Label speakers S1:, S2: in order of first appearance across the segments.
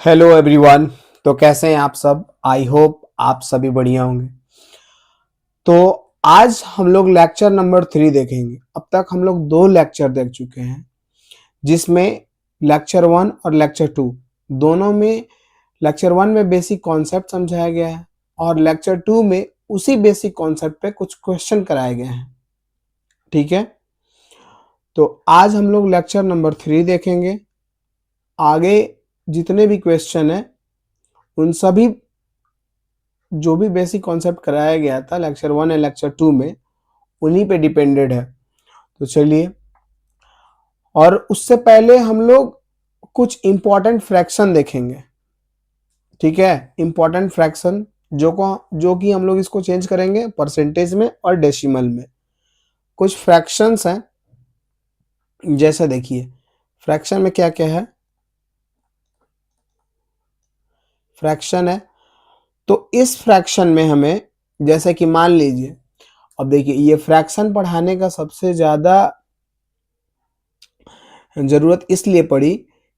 S1: Hello everyone. तो कैसे हैं आप सब? आई होप आप सभी बढ़िया होंगे। तो आज हम लोग लेक्चर नंबर 3 देखेंगे। अब तक हम लोग 2 लेक्चर देख चुके हैं, जिसमें लेक्चर 1 और लेक्चर 2 दोनों में लेक्चर 1 में बेसिक कॉन्सेप्ट समझाया गया है और लेक्चर 2 में उसी बेसिक कॉन्सेप्ट पे कुछ क्वेश्चन कराए गए हैं। ठीक है, तो आज हम लोग लेक्चर नंबर 3 देखेंगे। आगे जितने भी क्वेश्चन हैं उन सभी जो भी बेसिक कॉन्सेप्ट कराया गया था लेक्चर 1 और लेक्चर 2 में उन्हीं पे डिपेंडेड है। तो चलिए, और उससे पहले हम लोग कुछ इंपॉर्टेंट फ्रैक्शन देखेंगे। ठीक है, इंपॉर्टेंट फ्रैक्शन जो कि हम लोग इसको चेंज करेंगे परसेंटेज में और डेसिमल में। कुछ फ्रैक्शंस हैं, जैसे देखिए फ्रैक्शन में क्या क्या है। फ्रैक्शन है तो इस फ्रैक्शन में हमें, जैसे कि मान लीजिए, अब देखिए ये फ्रैक्शन पढ़ाने का सबसे ज्यादा जरूरत इसलिए पड़ी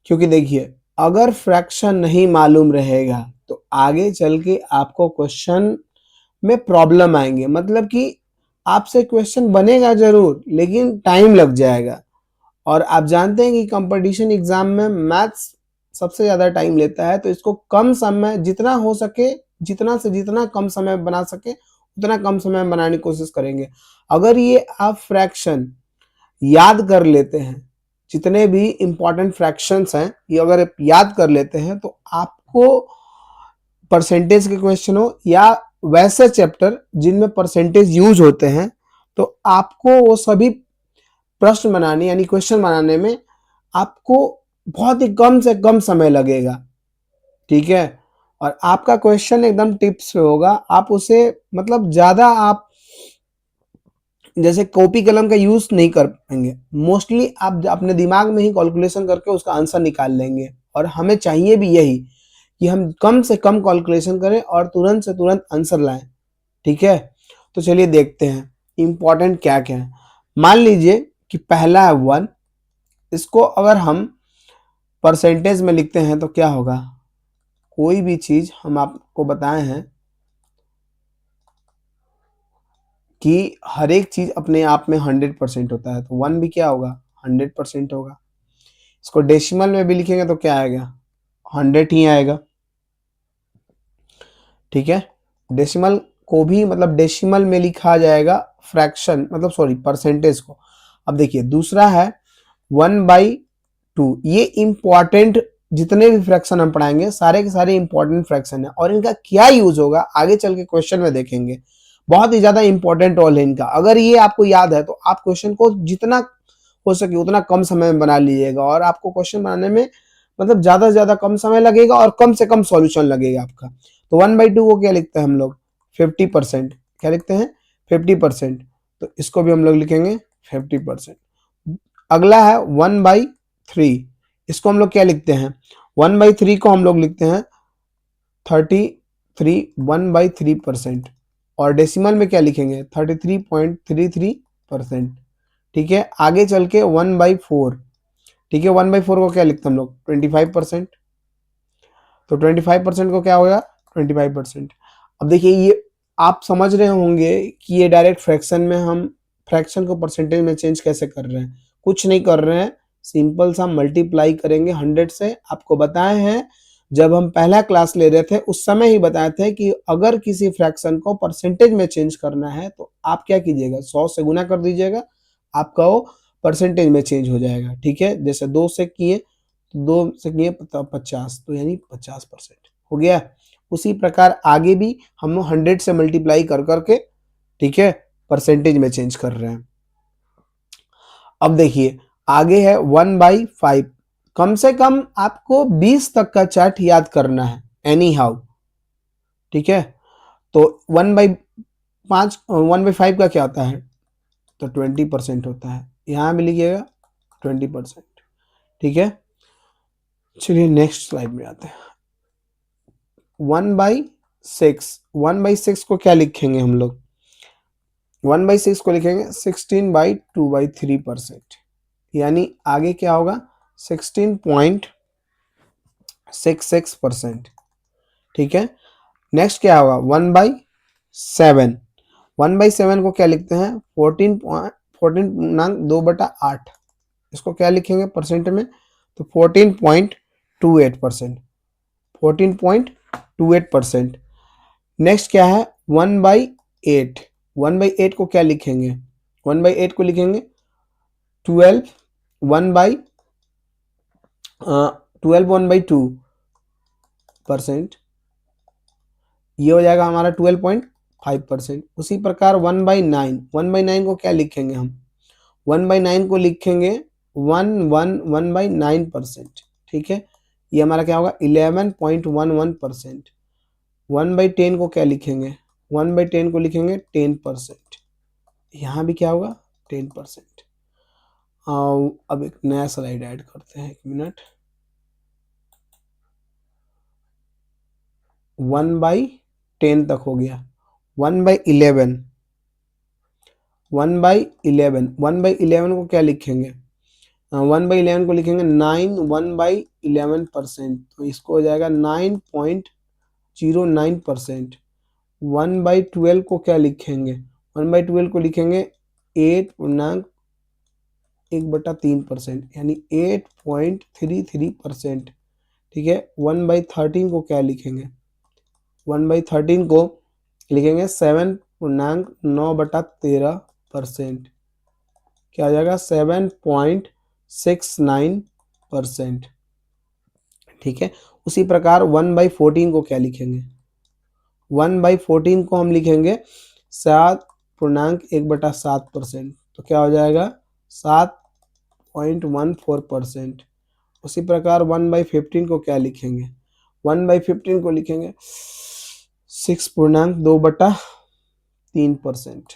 S1: क्योंकि देखिए अगर फ्रैक्शन नहीं मालूम रहेगा तो आगे चल के आपको क्वेश्चन में प्रॉब्लम आएंगे। मतलब कि आपसे क्वेश्चन बनेगा जरूर लेकिन टाइम लग जाएगा। और आप जानते हैं कि कंपटीशन एग्जाम में मैथ्स सबसे ज्यादा टाइम लेता है, तो इसको कम समय जितना हो सके, जितना से जितना कम समय में बना सके उतना कम समय में बनाने की कोशिश करेंगे। अगर ये आप फ्रैक्शन याद कर लेते हैं, जितने भी इंपॉर्टेंट फ्रैक्शंस हैं ये अगर आप याद कर लेते हैं तो आपको परसेंटेज के क्वेश्चन हो या वैसे चैप्टर जिनमें परसेंटेज यूज होते हैं, तो आपको वो सभी प्रश्न बनाने यानी क्वेश्चन बनाने में आपको बहुत ही कम से कम समय लगेगा। ठीक है, और आपका क्वेश्चन एकदम टिप्स पे होगा। आप उसे मतलब ज्यादा आप जैसे कॉपी कलम का यूज नहीं कर पाएंगे। मोस्टली आप अपने दिमाग में ही कैलकुलेशन करके उसका आंसर निकाल लेंगे, और हमें चाहिए भी यही कि हम कम से कम कैलकुलेशन करें और तुरंत से तुरंत आंसर लाएं। ठीक है, तो चलिए देखते हैं इंपॉर्टेंट क्या क्या है। मान लीजिए कि पहला है 1। इसको अगर हम परसेंटेज में लिखते हैं तो क्या होगा? कोई भी चीज हम आपको बताए हैं कि हर एक चीज अपने आप में 100% होता है, तो 1 भी क्या होगा? 100% होगा। इसको डेसिमल में भी लिखेंगे तो क्या आएगा? 100 ही आएगा। ठीक है, डेसिमल को भी मतलब डेसिमल में लिखा जाएगा फ्रैक्शन, मतलब सॉरी परसेंटेज को। अब देखिए दूसरा है 1/2। ये इंपॉर्टेंट, जितने भी फ्रैक्शन हम पढ़ाएंगे सारे के सारे इंपॉर्टेंट फ्रैक्शन है, और इनका क्या यूज होगा आगे चल के क्वेश्चन में देखेंगे। बहुत ही ज्यादा इंपॉर्टेंट रोल है इनका। अगर ये आपको याद है तो आप क्वेश्चन को जितना हो सके उतना कम समय में बना लीजिएगा, और आपको क्वेश्चन बनाने में मतलब ज्यादा से ज्यादा कम समय लगेगा और कम से कम सॉल्यूशन लगेगा आपका। तो 1/2 को क्या लिखते हैं हम लोग? 50%। क्या लिखते हैं? 50%। तो इसको भी हम लोग लिखेंगे 50%। अगला है 1/3। इसको हम लोग क्या लिखते हैं? 1/3 को हम लोग लिखते हैं 33। 1/3%। और डेसिमल में क्या लिखेंगे? 33.33%। ठीक है, आगे चल के 1/4। ठीक है, 1/4 को क्या लिखते हैं हम लोग? 25%। तो 25% को क्या होगा? 25%। अब देखिए ये आप समझ रहे होंगे कि ये डायरेक्ट फ्रैक्शन में हम फ्रैक्शन को परसेंटेज में चेंज कैसे कर रहे हैं। कुछ नहीं कर रहे हैं, सिंपल सा मल्टीप्लाई करेंगे 100 से। आपको बताए हैं जब हम पहला क्लास ले रहे थे उस समय ही बताए थे कि अगर किसी फ्रैक्शन को परसेंटेज में चेंज करना है तो आप क्या कीजिएगा? 100 से गुना कर दीजिएगा, आपका वो परसेंटेज में चेंज हो जाएगा। ठीक है, जैसे 2 से किए तो 2 से किए 50, तो यानी 50% हो गया। उसी प्रकार आगे भी हम 100 से मल्टीप्लाई कर करके, ठीक है, परसेंटेज में चेंज कर रहे हैं। अब देखिए आगे है 1/5। कम से कम आपको 20 तक का चार्ट याद करना है एनी हाउ। ठीक है, तो 1/5 का क्या होता है? तो 20% होता है। यहां भी लिखिएगा 20%। ठीक है, चलिए नेक्स्ट स्लाइड में आते हैं। 1/6। 1/6 को क्या लिखेंगे हम लोग? 1/6 को लिखेंगे 16/2/3%। यानी आगे क्या होगा? 16.2 66%। ठीक है, नेक्स्ट क्या होगा 1/7। 1/7 को क्या लिखते हैं 14.2/8। इसको क्या लिखेंगे परसेंट में, तो 14.28%। 14.28%। नेक्स्ट क्या है 1/8। 1/8 को क्या लिखेंगे, 1/8 को लिखेंगे 12 1/2%। ये हो जाएगा हमारा 12.5%। उसी प्रकार 1/9। 1/9 को क्या लिखेंगे हम, 1/9 को लिखेंगे 1/9%। ठीक है, ये हमारा क्या होगा 11.11%। 1/10 को क्या लिखेंगे, 1/10 को लिखेंगे 10%। यहाँ भी क्या होगा 10%। अब एक नया स्लाइड ऐड करते हैं, 1 मिनट। 1/10 तक हो गया। 1/11। 1/11। 1/11 को क्या लिखेंगे, 1/11 को लिखेंगे 9 1/11%। तो इसको हो जाएगा 9.09%। 1/12 को क्या लिखेंगे, 1/12 को लिखेंगे 8.1/3%, यानी 8.33%। ठीक है, 1/13 को क्या लिखेंगे, 1/13 को लिखेंगे 7.9/13%। क्या आ जाएगा 7.69%। ठीक है, उसी प्रकार 1/14 को क्या लिखेंगे, 1/14 को हम लिखेंगे 7.1/7%। तो क्या हो जाएगा 7.14%। उसी प्रकार 1/15 को क्या लिखेंगे, 1/15 को लिखेंगे 6.2/3%।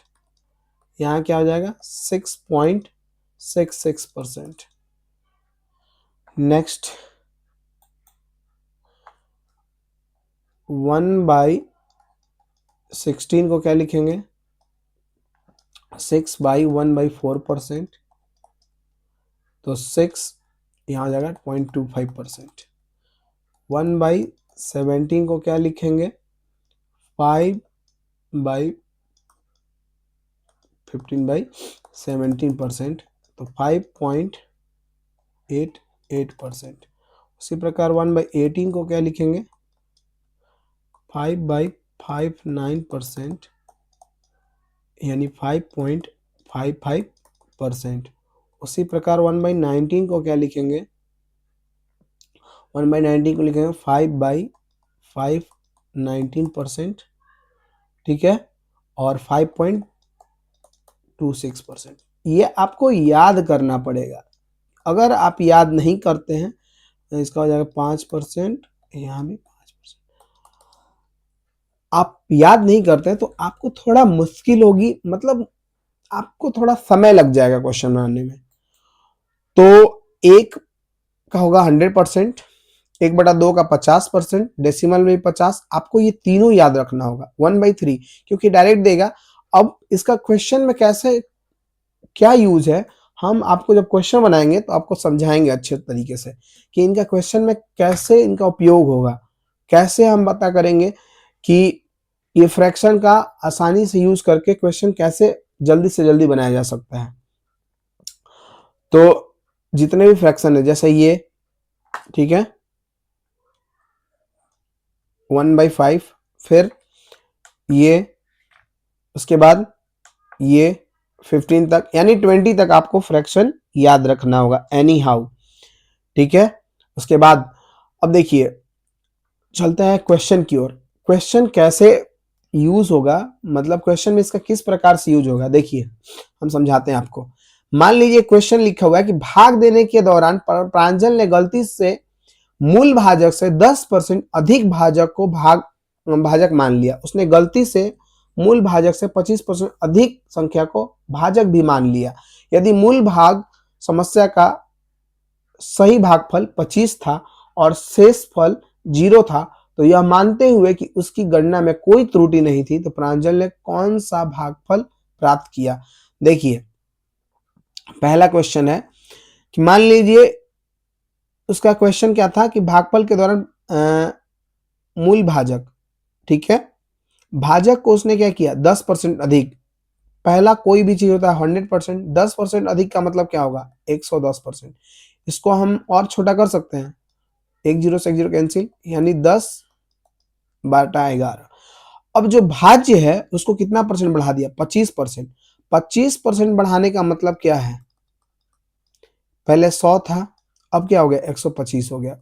S1: यहाँ क्या हो जाएगा 6.66%। नेक्स्ट 1/16 को क्या लिखेंगे 6/1/4%। तो 6 यहाँ हो जाएगा 0.25%। 1/17 को क्या लिखेंगे 5/15/17%। तो 5.88%। उसी प्रकार 1/18 को क्या लिखेंगे 5/59%, यानी 5.55%। उसी प्रकार 1/19 को क्या लिखेंगे, 1/19 को लिखेंगे 5/519%। ठीक है, और 5.26%। ये आपको याद करना पड़ेगा। अगर आप याद नहीं करते हैं तो इसका हो जाएगा 5%, यहाँ भी 5%। आप याद नहीं करते हैं तो आपको थोड़ा मुश्किल होगी, मतलब आपको थोड़ा समय लग जाएगा क्वेश्चन बनाने में। तो एक का होगा 100%, 1/2 का 50%, डेसिमल में 50। आपको ये तीनों याद रखना होगा। 1/3 क्योंकि डायरेक्ट देगा। अब इसका क्वेश्चन में कैसे क्या यूज है, हम आपको जब क्वेश्चन बनाएंगे तो आपको समझाएंगे अच्छे तरीके से कि इनका क्वेश्चन में कैसे इनका उपयोग होगा, कैसे हम पता करेंगे कि ये फ्रैक्शन का आसानी से यूज करके क्वेश्चन कैसे जल्दी से जल्दी बनाया जा सकता है। तो जितने भी फ्रैक्शन है जैसे ये, ठीक है 1/5, फिर ये, उसके बाद ये 15 तक, यानी 20 तक आपको फ्रैक्शन याद रखना होगा एनी हाउ। ठीक है, उसके बाद अब देखिए चलते हैं क्वेश्चन की ओर। क्वेश्चन कैसे यूज होगा, मतलब क्वेश्चन में इसका किस प्रकार से यूज होगा, देखिए हम समझाते हैं आपको। मान लीजिए क्वेश्चन लिखा हुआ है कि भाग देने के दौरान प्रांजल ने गलती से मूल भाजक से 10% अधिक भाजक को भाजक मान लिया। उसने गलती से मूल भाजक से 25% अधिक संख्या को भाजक भी मान लिया। यदि मूल भाग समस्या का सही भागफल 25 था और शेष फल 0 था, तो यह मानते हुए कि उसकी गणना में कोई त्रुटि नहीं थी, तो प्रांजल ने कौन सा भागफल प्राप्त किया। देखिए पहला क्वेश्चन है कि मान लीजिए उसका क्वेश्चन क्या था कि भागफल के दौरान मूल भाजक, ठीक है, भाजक को उसने क्या किया 10% अधिक। पहला कोई भी चीज होता है 100%, 10% अधिक का मतलब क्या होगा 110%। इसको हम और छोटा कर सकते हैं, एक जीरो से एक जीरो कैंसिल, यानी 10/11। अब जो भाज्य है उसको कितना परसेंट बढ़ा दिया 25%। 25% बढ़ाने का मतलब क्या है, पहले 100 था, अब क्या हो गया 125 हो गया।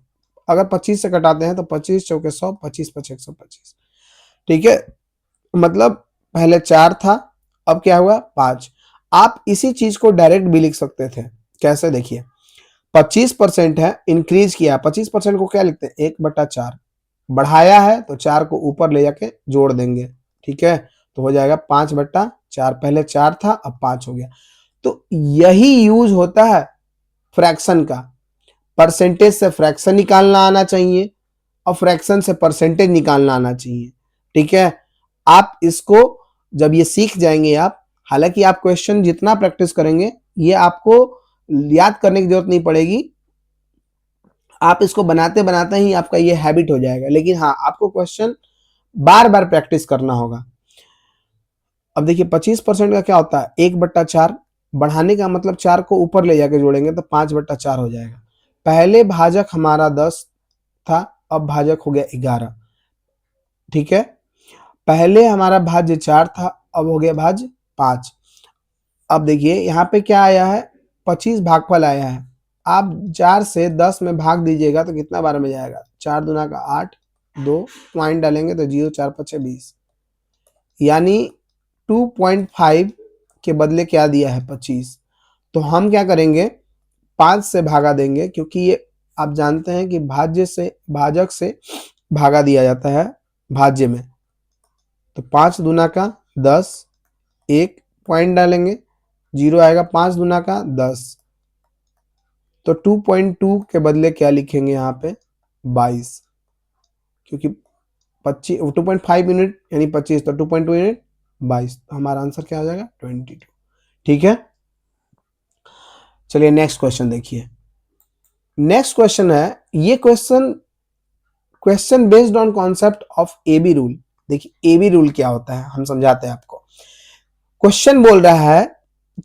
S1: अगर 25 से घटाते हैं तो 25 चौके 100, 25 पचे 125, ठीक है। मतलब पहले 4 था, अब क्या हुआ 5। आप इसी चीज को डायरेक्ट भी लिख सकते थे, कैसे देखिए, 25% है, इंक्रीज किया, 25% को क्या लिखते हैं 1/4, बढ़ाया है तो 4 को ऊपर ले जाके जोड़ देंगे, ठीक है, तो हो जाएगा 5/4। पहले 4 था अब 5 हो गया। तो यही यूज होता है फ्रैक्शन का, परसेंटेज से फ्रैक्शन निकालना आना चाहिए और फ्रैक्शन से परसेंटेज निकालना आना चाहिए, ठीक है। आप इसको जब ये सीख जाएंगे आप, हालांकि आप क्वेश्चन जितना प्रैक्टिस करेंगे ये आपको याद करने की जरूरत नहीं पड़ेगी, आप इसको बनाते बनाते ही आपका ये हैबिट हो जाएगा। लेकिन हाँ, आपको क्वेश्चन बार बार प्रैक्टिस करना होगा। अब देखिए 25% का क्या होता है 1/4, बढ़ाने का मतलब 4 को ऊपर ले जाके जोड़ेंगे तो 5/4 हो जाएगा। पहले भाजक हमारा 10 था, अब भाजक हो गया 11, ठीक है। पहले हमारा भाज्य 4 था, अब हो गया भाज्य 5। अब देखिए यहाँ पे क्या आया है 25 भागफल आया है। आप 4 से 10 में भाग दीजिएगा तो कितना बार में जाएगा, 4 दूना का 8, 2 पॉइंट डालेंगे तो 0 4 5 20, यानी 2.5 के बदले क्या दिया है 25। तो हम क्या करेंगे 5 से भागा देंगे, क्योंकि ये आप जानते हैं कि भाज्य से भाजक से भागा दिया जाता है भाज्य में। तो 5 दूना का 10, 1 पॉइंट डालेंगे, 0 आएगा, 5 दूना का 10, तो 2.2 के बदले क्या लिखेंगे यहाँ पे 22, क्योंकि 25 2.5 यूनिट यानी 25, तो 2.2 यूनिट 22, तो हमारा आंसर क्या हो जाएगा 22, ठीक है। चलिए नेक्स्ट क्वेश्चन देखिए। नेक्स्ट क्वेश्चन है, ये question based on concept of A B rule. देखिए एबी रूल क्या होता है हम समझाते हैं आपको। क्वेश्चन बोल रहा है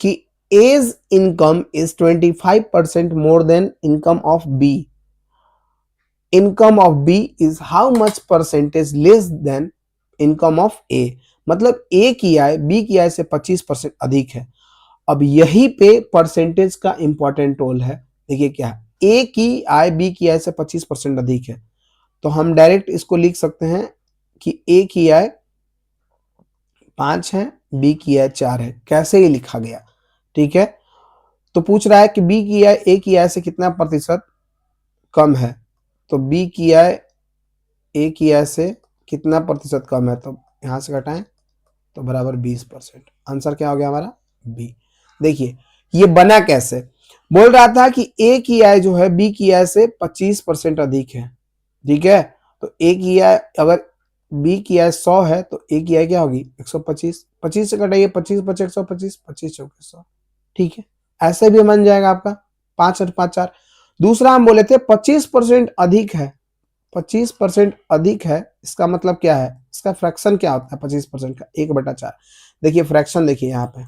S1: कि as income is 25% more than income of B, income of B is how much percentage less than income of A. मतलब ए की आय बी की आय से 25% अधिक है। अब यही पे परसेंटेज का इंपॉर्टेंट रोल है। देखिए क्या है, ए की आय बी की आय से 25% अधिक है, तो हम डायरेक्ट इसको लिख सकते हैं कि ए की आय 5 है, बी की आय 4 है, कैसे ये लिखा गया, ठीक है। तो पूछ रहा है कि बी की आय ए की आय से कितना प्रतिशत कम है, तो बी की आय ए की आय से कितना प्रतिशत कम है, तो यहां से घटाएं तो बराबर 20%। आंसर क्या हो गया हमारा बी। देखिए ये बना कैसे, बोल रहा था कि ए की आय जो है बी की आय से 25% अधिक है, ठीक है। तो ए की आय अगर बी की आय 100 है तो ए की आय क्या होगी 125, 25 से घटाइए 25 बचे 125, 25 चौके 100, ठीक है। ऐसे भी बन जाएगा आपका 5 और 5 4। दूसरा हम बोले थे 25% अधिक है, 25% अधिक है, इसका मतलब क्या है, इसका फ्रैक्शन क्या होता है 25% का 1/4। देखिए फ्रैक्शन देखिए यहाँ पे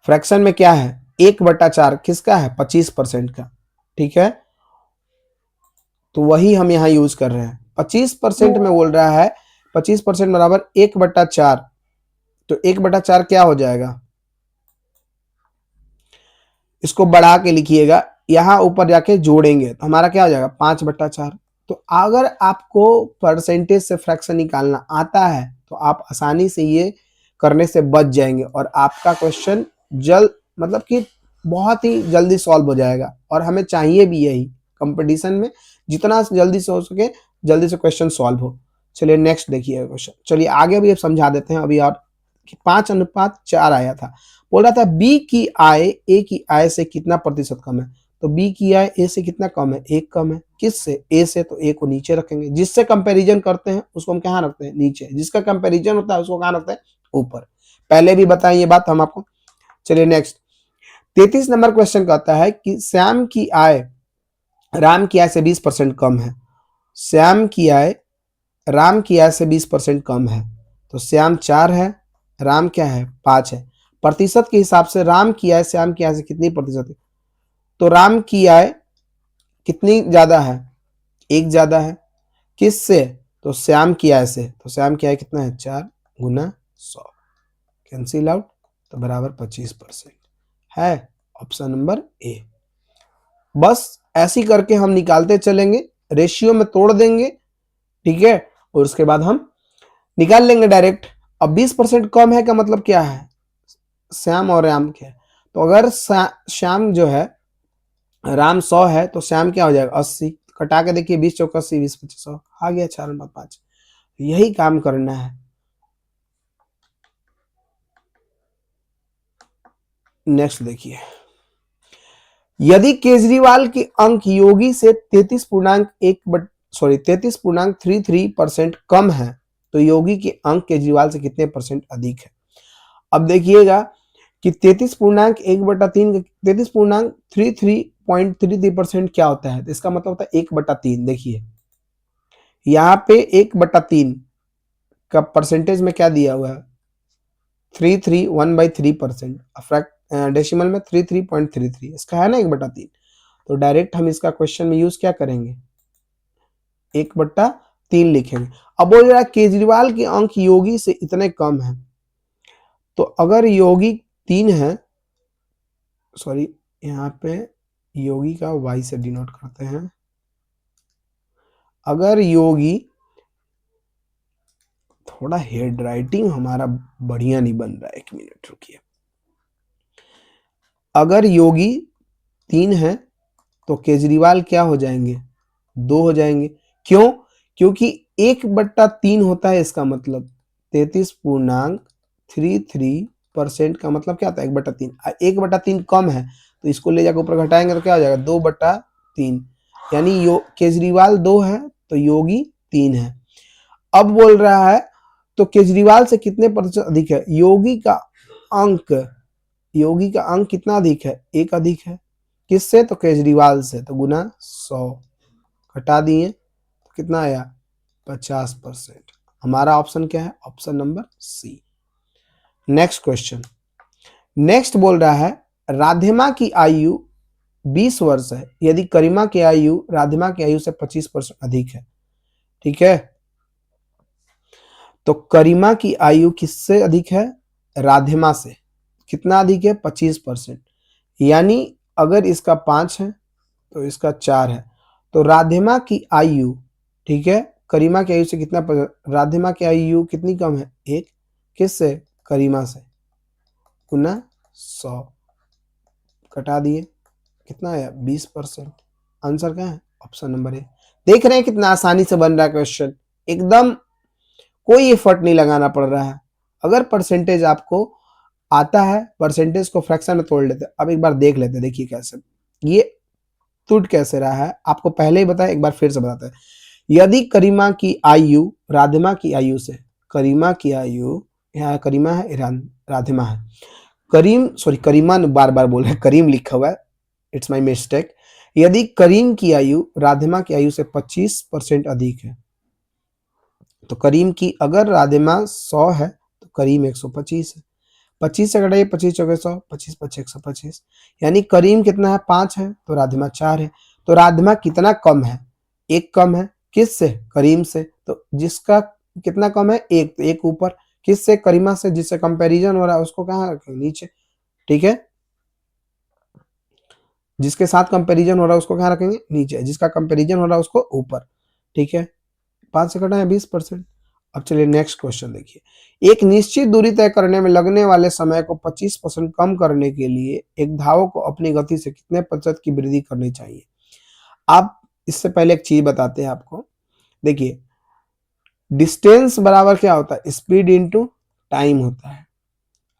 S1: फ्रैक्शन में क्या है 1/4 किसका है 25% का, ठीक है। तो वही हम यहाँ यूज कर रहे हैं। 25% में बोल रहा है 25% बराबर 1/4, तो 1/4 क्या हो जाएगा, इसको बढ़ा के लिखिएगा, यहां ऊपर जाके जोड़ेंगे तो हमारा क्या हो जाएगा 5/4। तो अगर आपको परसेंटेज से फ्रैक्शन निकालना आता है तो आप आसानी से ये करने से बच जाएंगे और आपका क्वेश्चन जल्द मतलब कि बहुत ही जल्दी सॉल्व हो जाएगा। और हमें चाहिए भी यही कंपटीशन में, जितना जल्दी से हो सके जल्दी से क्वेश्चन सॉल्व हो। चलिए नेक्स्ट देखिए क्वेश्चन, चलिए आगे भी समझा देते हैं अभी। और 5:4 आया था, बोल रहा था बी की आय ए की आय से कितना प्रतिशत कम है, तो बी की आय ए से कितना कम है 1 कम है, किससे ए से, तो ए को नीचे रखेंगे, जिससे कंपैरिजन करते हैं उसको हम कहाँ रखते हैं नीचे, जिसका कंपैरिजन होता है उसको कहाँ रखते हैं ऊपर। पहले भी बताएं ये बात हम आपको। चलिए नेक्स्ट, 33 नंबर क्वेश्चन कहता है कि श्याम की आय राम की आय से 20% कम है। श्याम की आय राम की आय से 20% कम है। तो श्याम 4 है, राम क्या है 5 है। प्रतिशत के हिसाब से राम की आय श्याम की आय से कितनी प्रतिशत है? तो राम की आय कितनी ज्यादा है? 1 ज्यादा है। किससे? तो श्याम की आय से। तो श्याम की आय कितना है? 4 गुना 100, कैंसिल आउट, तो बराबर 25% है। Option number A. बस ऐसी करके हम निकालते चलेंगे, रेशियो में तोड़ देंगे, ठीक है, और उसके बाद हम निकाल लेंगे डायरेक्ट। अब 20% कम है का मतलब क्या है? श्याम और राम के। तो अगर श्याम जो है, राम 100 है तो श्याम क्या हो जाएगा 80। कटा के देखिए 20 चौक 80, 20 25 100 आ गया 4/5। यही काम करना है। नेक्स्ट देखिए, यदि केजरीवाल के अंक योगी से 33.33% कम है तो योगी के अंक केजरीवाल से कितने परसेंट अधिक है? अब देखिएगा कि 33.33.33% क्या होता है? तो इसका मतलब होता है 1/3। देखिए यहाँ पे 1/3 का परसेंटेज में क्या दिया हुआ है? 1/3%। डेसिमल में 33.33, इसका है ना 1/3। तो डायरेक्ट हम इसका क्वेश्चन में यूज क्या करेंगे? 1/3 लिखेंगे। अब बोल रहा है केजरीवाल के अंक योगी से इतने कम है, तो अगर योगी 3 है, सॉरी यहाँ पे योगी का y से डिनोट करते हैं। अगर योगी, थोड़ा हेड राइटिंग हमारा बढ़िया नहीं बन रहा है, 1 मिनट रुकिए। अगर योगी 3 है तो केजरीवाल क्या हो जाएंगे? 2 हो जाएंगे। क्यों? क्योंकि 1/3 होता है, इसका मतलब 33.33% का मतलब क्या होता है? 1/3। 1/3 कम है तो इसको ले जाकर ऊपर घटाएंगे तो क्या हो जाएगा? 2/3। यानी केजरीवाल 2 है तो योगी 3 है। अब बोल रहा है तो केजरीवाल से कितने प्रतिशत अधिक है? योगी का अंक कितना अधिक है? 1 अधिक है। किससे? तो केजरीवाल से। तो गुना 100, घटा दिए तो कितना आया? 50%। हमारा ऑप्शन क्या है? Option number C. Next question. Next बोल रहा है राधिमा की आयु 20 वर्ष है यदि करीमा की आयु राधिमा की आयु से 25% अधिक है। ठीक है, तो करीमा की आयु किससे अधिक है? राधिमा से। कितना अधिक है? 25%। यानी अगर इसका 5 है तो इसका 4 है। तो राधिमा की आयु, ठीक है, करीमा की आयु से कितना? राधिमा की आयु कितनी कम है? 1। किससे? करीमा से। गुना 100, कटा दिए, कितना आया? 20%। आंसर क्या है? Option number A. देख रहे हैं कितना आसानी से बन रहा है क्वेश्चन, एकदम कोई एफर्ट नहीं लगाना पड़ रहा है। अगर परसेंटेज आपको आता है, परसेंटेज को फ्रैक्शन में तोड़ लेते। अब एक बार देख लेते, देखिए कैसे ये टूट कैसे रहा है। आपको पहले ही बताया, एक बार फिर से बताते हैं। यदि करीमा की आयु राधिमा की आयु से, करीमा की आयु, यहाँ करीमा है, राधिमा है, करीमा बार बार बोल रहे, करीम लिखा हुआ है, इट्स माय मिस्टेक। यदि करीम की आयु राधिमा की आयु से 25% अधिक है, तो करीम की, अगर राधिमा 100 है तो करीम 125 है। 25 से घटाइए, 25 चौके 100, 25 5 125। यानी करीम कितना है? 5 है तो राधिमा 4 है। तो राधिमा कितना कम है? 1 कम है। किससे? करीम से। तो जिसका कितना कम है? 1, तो 1 ऊपर। किससे? करीमा से। जिससे कंपैरिजन हो रहा है उसको कहाँ रखेंगे? नीचे। ठीक है, जिसके साथ कंपैरिजन हो रहा है उसको कहाँ रखेंगे? नीचे। जिसका कंपैरिजन हो रहा है उसको ऊपर। ठीक है, 5 से घटाएं 20%। अब चलिए नेक्स्ट क्वेश्चन देखिए। एक निश्चित दूरी तय करने में लगने वाले समय को 25% कम करने के लिए एक धावक को अपनी गति से कितने प्रतिशत की वृद्धि करनी चाहिए? आप इससे पहले एक चीज बताते हैं आपको। देखिए, डिस्टेंस बराबर क्या होता है? स्पीड इनटू टाइम होता है।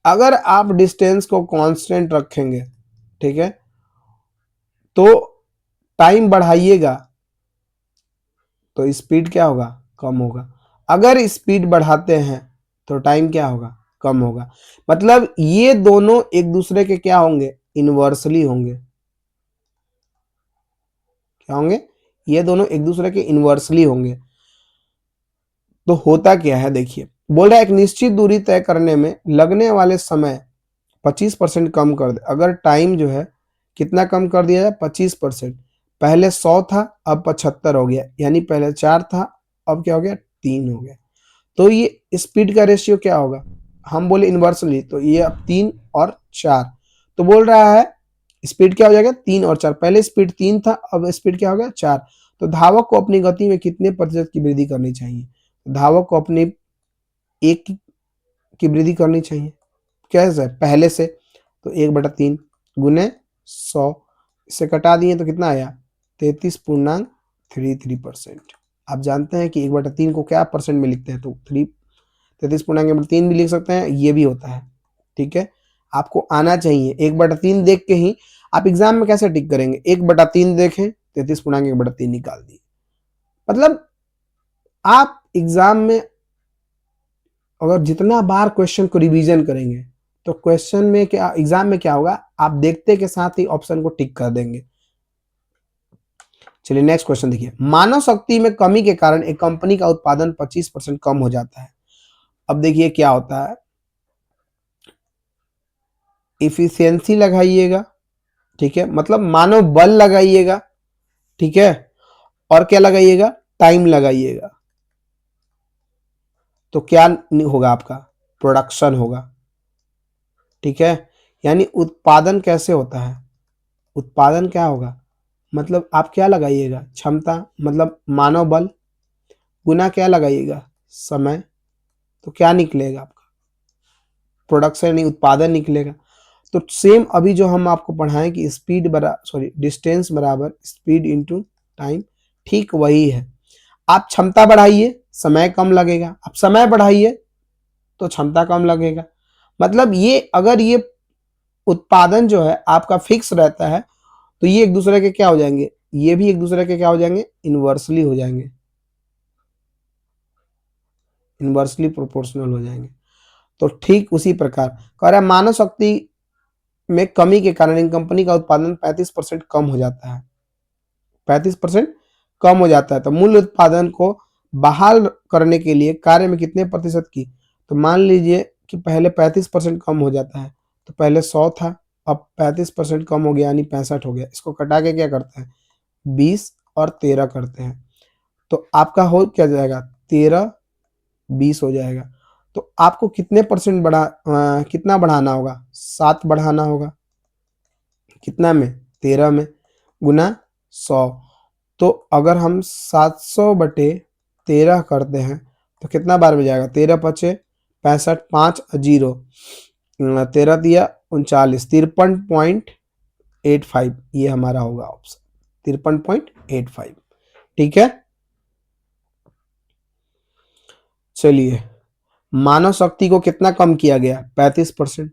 S1: अगर आप डिस्टेंस को कांस्टेंट रखेंगे, ठीक है, तो टाइम बढ़ाइएगा तो स्पीड क्या होगा? कम होगा। अगर स्पीड बढ़ाते हैं तो टाइम क्या होगा? कम होगा। मतलब ये दोनों एक दूसरे के क्या होंगे? इनवर्सली होंगे। क्या होंगे? ये दोनों एक दूसरे के इनवर्सली होंगे। तो होता क्या है देखिए, बोल रहा है एक निश्चित दूरी तय करने में लगने वाले समय 25% कम कर दे। अगर टाइम जो है कितना कम कर दिया जाए? 25%। पहले 100 था, अब 75 हो गया, यानी पहले 4 था, अब क्या हो गया? 3 हो गया। तो ये स्पीड का रेशियो क्या होगा? हम बोले इनवर्सली, तो ये अब 3 और 4। तो बोल रहा है स्पीड क्या हो जाएगा? 3 और 4। पहले स्पीड 3 था, अब स्पीड क्या हो गया? 4। तो धावक को अपनी गति में कितने प्रतिशत की वृद्धि करनी चाहिए? धावक को अपनी 1 की वृद्धि करनी चाहिए। कैसे? पहले से, तो 1/3 गुने 100, इससे कटा दिए तो कितना आया? 33.33%। आप जानते हैं कि 1/3 को क्या परसेंट में लिखते हैं? तो 33.3 भी लिख सकते हैं, ये भी होता है। ठीक है, आपको आना चाहिए। 1/3 देख के ही आप एग्जाम में कैसे टिक करेंगे? 1/3 देखें, 33.1/3 निकाल दिए। मतलब आप एग्जाम में अगर जितना बार क्वेश्चन को रिवीजन करेंगे तो क्वेश्चन में क्या, एग्जाम में क्या होगा, आप देखते के साथ ही ऑप्शन को टिक कर देंगे। चलिए नेक्स्ट क्वेश्चन देखिए, मानव शक्ति में कमी के कारण एक कंपनी का उत्पादन 25% कम हो जाता है। अब देखिए क्या होता है, इफिशियंसी लगाइएगा, ठीक है, मतलब मानव बल लगाइएगा, ठीक है, और क्या लगाइएगा? टाइम लगाइएगा। तो क्या होगा आपका? प्रोडक्शन होगा। ठीक है, यानी उत्पादन कैसे होता है? उत्पादन क्या होगा? मतलब आप क्या लगाइएगा? क्षमता, मतलब मानव बल, गुना क्या लगाइएगा? समय। तो क्या निकलेगा आपका? प्रोडक्शन यानी उत्पादन निकलेगा। तो सेम अभी जो हम आपको पढ़ाएं कि स्पीड डिस्टेंस बराबर स्पीड इंटू टाइम, ठीक वही है। आप क्षमता बढ़ाइए, समय कम लगेगा। आप समय बढ़ाइए तो क्षमता कम लगेगा। मतलब ये अगर ये उत्पादन जो है आपका फिक्स रहता है तो ये एक दूसरे के क्या हो जाएंगे? ये भी एक दूसरे के क्या हो जाएंगे? इनवर्सली हो जाएंगे, इनवर्सली प्रोपोर्शनल हो जाएंगे। तो ठीक उसी प्रकार कह रहा है मानव शक्ति में कमी के कारण इन कंपनी का उत्पादन 35% कम हो जाता है। 35% कम हो जाता है। तो मूल उत्पादन को बहाल करने के लिए कार्य में कितने प्रतिशत की? तो मान लीजिए कि पहले 35% कम हो जाता है, तो पहले 100 था, अब 35% कम हो गया, यानी 65 हो गया। इसको कटा के क्या करते हैं? 20 और 13 करते हैं, तो आपका हो क्या जाएगा? 13 20 हो जाएगा। तो आपको कितने परसेंट कितना बढ़ाना होगा? 7 बढ़ाना होगा। कितना में? 13 में, गुना 100। तो अगर हम 700/13 करते हैं तो कितना बार में जाएगा? 13 पचे 65, 5 जीरो, 13 दिया 39, 53.85, ये हमारा होगा ऑप्शन 53.85। ठीक है, चलिए मानव शक्ति को कितना कम किया गया? 35%।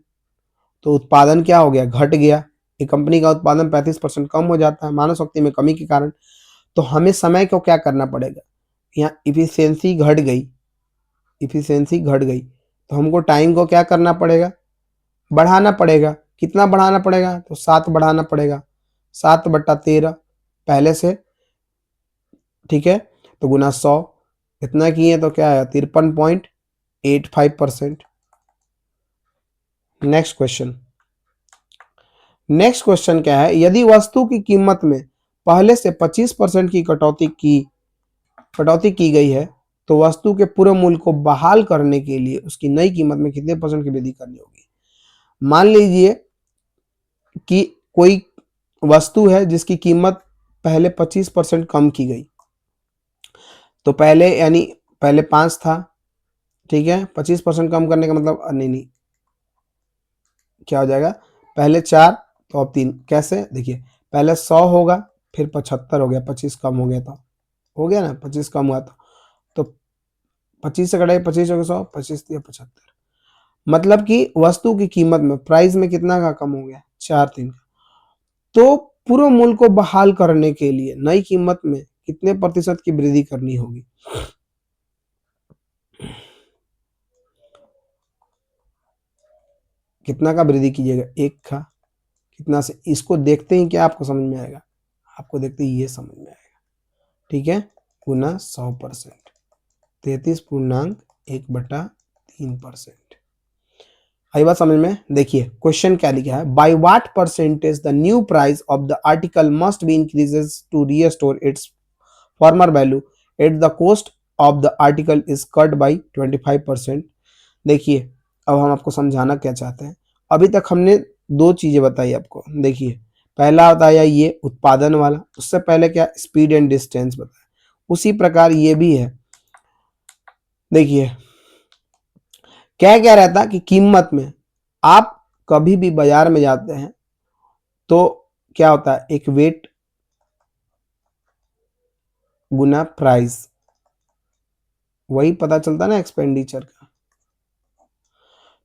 S1: तो उत्पादन क्या हो गया? घट गया। एक कंपनी का उत्पादन 35% कम हो जाता है मानव शक्ति में कमी के कारण। तो हमें समय को क्या करना पड़ेगा? यहाँ इफिशियंसी घट गई, इफिशियंसी घट गई, तो हमको टाइम को क्या करना पड़ेगा? बढ़ाना पड़ेगा। कितना बढ़ाना पड़ेगा? तो 7 बढ़ाना पड़ेगा। 7/13 पहले से, ठीक है, तो गुना 100, इतना किए तो क्या है? 53.85%। नेक्स्ट क्वेश्चन, नेक्स्ट क्वेश्चन क्या है, यदि वस्तु की कीमत में पहले से 25% की कटौती की गई है तो वस्तु के पूरे मूल्य को बहाल करने के लिए उसकी नई कीमत में कितने परसेंट की वृद्धि करनी होगी? मान लीजिए कि कोई वस्तु है जिसकी कीमत पहले 25% कम की गई। तो पहले यानी पहले 5 था, ठीक है, 25% कम करने का मतलब नहीं नहीं, क्या हो जाएगा? पहले 4 तो अब 3। कैसे? देखिए, पहले 100 होगा, फिर 75 हो गया, 25 कम हो गया, तो हो गया ना, 25 कम हुआ तो 25 से कटाई 25 हो गया 100, 25 दिया 75। मतलब कि वस्तु की कीमत में, प्राइस में कितना का कम हो गया? 4 3। तो पूरे मूल्य को बहाल करने के लिए नई कीमत में कितने प्रतिशत की वृद्धि करनी होगी? कितना का वृद्धि कीजिएगा? 1 का। कितना से, इसको देखते ही क्या आपको समझ में आएगा, आपको देखते ही ये समझ में आएगा, ठीक है, गुना 100%, 33.1/3%। आई बात समझ में? देखिए क्वेश्चन क्या लिखा है, by what percentage the new price of the article must be increases to restore its former value at the cost of the article is cut by 25%। देखिए अब हम आपको समझाना क्या चाहते हैं। अभी तक हमने दो चीजें बताई आपको। देखिए पहला बताया ये उत्पादन वाला, उससे पहले क्या स्पीड एंड डिस्टेंस बताया, उसी प्रकार ये भी है। देखिए क्या क्या रहता कि कीमत में आप कभी भी बाजार में जाते हैं तो क्या होता है, एक वेट गुना प्राइस, वही पता चलता ना एक्सपेंडिचर का।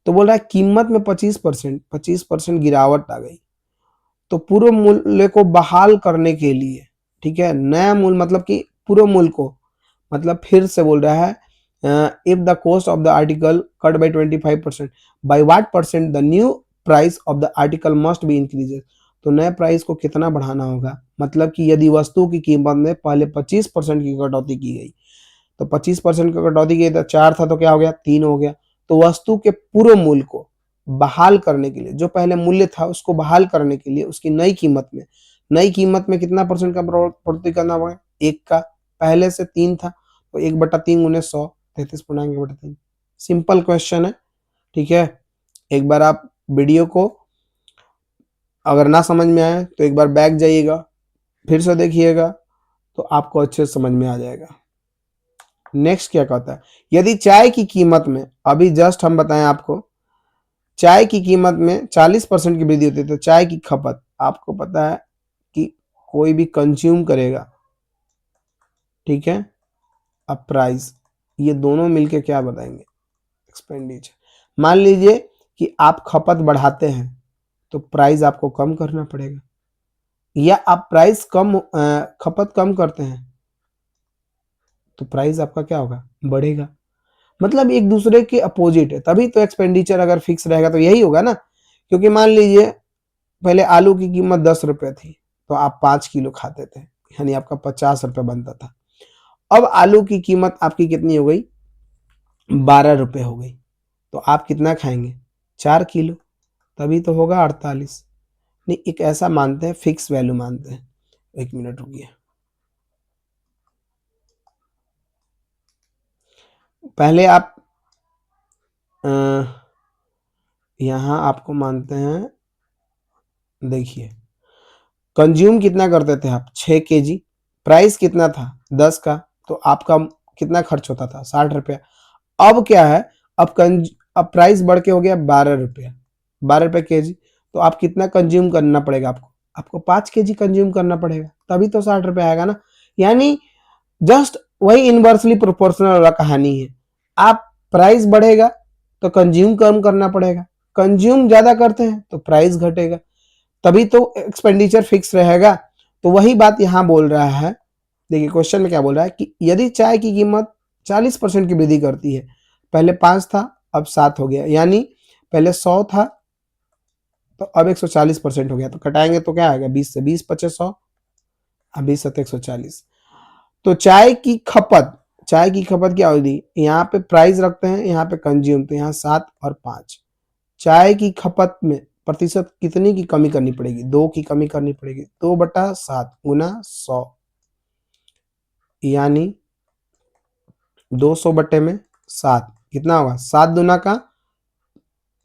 S1: तो बोल रहा है कीमत में 25% गिरावट आ गई, तो पूर्व मूल्य को बहाल करने के लिए, ठीक है, नया मूल्य मतलब कि पूर्व मूल्य को, मतलब फिर से बोल रहा है if the cost of the article cut by 25%, by what percent the new price of the article must be increases. तो नए प्राइस को कितना बढ़ाना होगा, मतलब कि यदि वस्तु की कीमत में पहले 25% की कटौती की गई, तो 25% की कटौती की तो 4 था तो क्या हो गया 3 हो गया। तो वस्तु के पूर्व मूल्य को बहाल करने के लिए, जो पहले मूल्य था उसको बहाल करने के लिए उसकी नई कीमत में कितना परसेंट का बढ़ोतरी करना पड़ेगा, 1 का, पहले से 3 था तो 1/3 गुने 100, 33.1/3। सिंपल क्वेश्चन है, ठीक है। एक बार आप वीडियो को अगर ना समझ में आए तो एक बार बैक जाइएगा, फिर से देखिएगा तो आपको अच्छे से समझ में आ जाएगा। नेक्स्ट क्या कहता है, यदि चाय की कीमत में, अभी जस्ट हम बताएं आपको, चाय की कीमत में 40% की वृद्धि होती है, तो चाय की खपत आपको पता है कि कोई भी कंज्यूम करेगा, ठीक है, अब प्राइस, ये दोनों मिलके क्या बताएंगे, एक्सपेंडिचर। मान लीजिए कि आप खपत बढ़ाते हैं तो प्राइस आपको कम करना पड़ेगा, या आप प्राइस खपत कम करते हैं तो प्राइस आपका क्या होगा, बढ़ेगा। मतलब एक दूसरे के अपोजिट है, तभी तो एक्सपेंडिचर अगर फिक्स रहेगा तो यही होगा ना। क्योंकि मान लीजिए पहले आलू की कीमत 10 रुपए थी तो आप 5 किलो खाते थे, यानी आपका 50 रुपए बनता था। अब आलू की कीमत आपकी कितनी हो गई, 12 रुपए हो गई, तो आप कितना खाएंगे, 4 किलो, तभी तो होगा 48। नहीं, एक ऐसा मानते हैं, फिक्स वैल्यू मानते हैं। 1 मिनट रुकिए, पहले आप यहां आपको मानते हैं। देखिए कंज्यूम कितना करते थे आप, 6 kg, प्राइस कितना था 10 का, तो आपका कितना खर्च होता था, 60 रुपया। अब क्या है, अब प्राइस बढ़ के हो गया 12 रुपया, 12 रुपये kg, तो आप कितना कंज्यूम करना पड़ेगा आपको, 5 kg कंज्यूम करना पड़ेगा, तभी तो 60 रुपया आएगा ना। यानी जस्ट वही इनवर्सली प्रोपोर्शनल वाला कहानी है। आप प्राइस बढ़ेगा तो कंज्यूम कम करना पड़ेगा, कंज्यूम ज्यादा करते हैं तो प्राइस घटेगा, तभी तो एक्सपेंडिचर फिक्स रहेगा। तो वही बात यहां बोल रहा है। देखिए क्वेश्चन में क्या बोल रहा है कि यदि चाय की कीमत 40% की वृद्धि करती है, पहले 5 था अब 7 हो गया, यानी पहले 100 था तो अब 140% हो गया, तो कटाएंगे तो क्या आएगा, 20 से 20 पचे 100, अब 20 सत्ते 140। तो चाय की खपत क्या होगी, यहाँ पे प्राइस रखते हैं, यहाँ पे कंज्यूम, तो यहाँ 7 और 5, चाय की खपत में प्रतिशत कितनी की कमी करनी पड़ेगी, 2 की कमी करनी पड़ेगी, 2/7 गुना 100, यानी 200 बटे में 7 कितना होगा, 7 दूना का